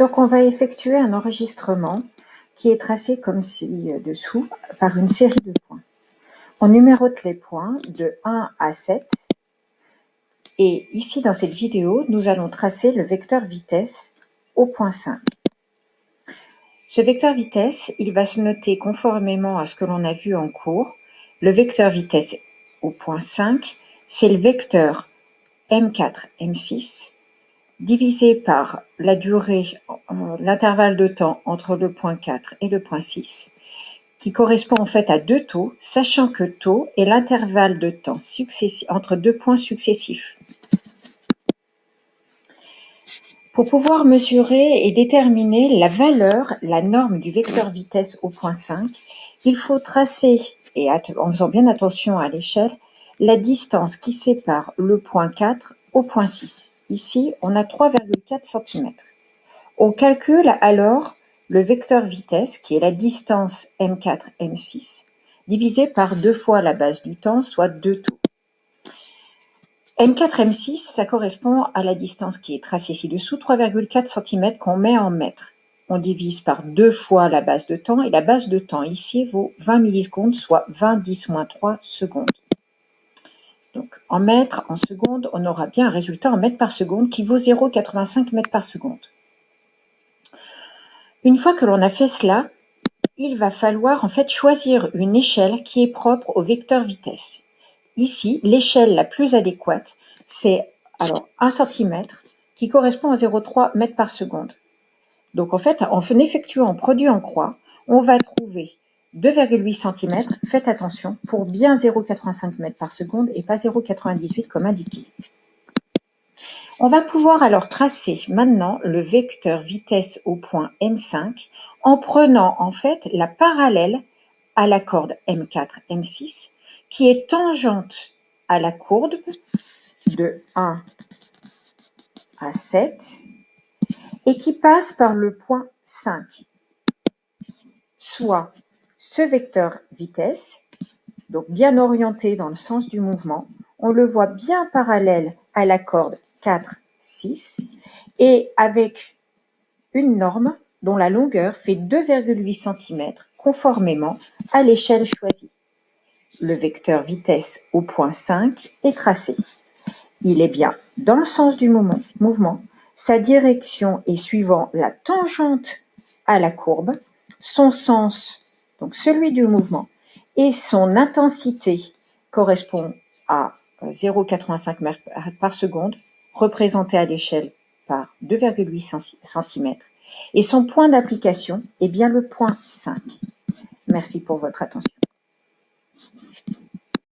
Donc on va effectuer un enregistrement qui est tracé comme ci-dessous par une série de points. On numérote les points de 1 à 7 et ici dans cette vidéo, nous allons tracer le vecteur vitesse au point 5. Ce vecteur vitesse, il va se noter conformément à ce que l'on a vu en cours. Le vecteur vitesse au point 5, c'est le vecteur M4, M6, divisé par la durée, l'intervalle de temps entre le point 4 et le point 6, qui correspond en fait à deux taux, sachant que taux est l'intervalle de temps entre deux points successifs. Pour pouvoir mesurer et déterminer la valeur, la norme du vecteur vitesse au point 5, il faut tracer, et en faisant bien attention à l'échelle, la distance qui sépare le point 4 au point 6. Ici, on a 3,4 cm. On calcule alors le vecteur vitesse, qui est la distance M4, M6, divisé par 2 fois la base du temps, soit 2 taux. M4, M6, ça correspond à la distance qui est tracée ci-dessous, 3,4 cm qu'on met en mètres. On divise par 2 fois la base de temps, et la base de temps ici vaut 20 millisecondes, soit 20 10-3 secondes. Donc en mètres, en secondes, on aura bien un résultat en mètres par seconde qui vaut 0,85 mètres par seconde. Une fois que l'on a fait cela, il va falloir en fait choisir une échelle qui est propre au vecteur vitesse. Ici, l'échelle la plus adéquate, c'est alors 1 cm qui correspond à 0,3 mètres par seconde. Donc en fait, en effectuant un produit en croix, on va trouver 2,8 cm, faites attention, pour bien 0,85 mètres par seconde et pas 0,98 comme indiqué. On va pouvoir alors tracer maintenant le vecteur vitesse au point M5 en prenant en fait la parallèle à la corde M4, M6 qui est tangente à la courbe de 1 à 7 et qui passe par le point 5. Soit ce vecteur vitesse, donc bien orienté dans le sens du mouvement, on le voit bien parallèle à la corde 4, 6 et avec une norme dont la longueur fait 2,8 cm conformément à l'échelle choisie. Le vecteur vitesse au point 5 est tracé. Il est bien dans le sens du mouvement, sa direction est suivant la tangente à la courbe, son sens, donc celui du mouvement, et son intensité correspond à 0,85 mètres par seconde, représenté à l'échelle par 2,8 cm, et son point d'application est bien le point 5. Merci pour votre attention.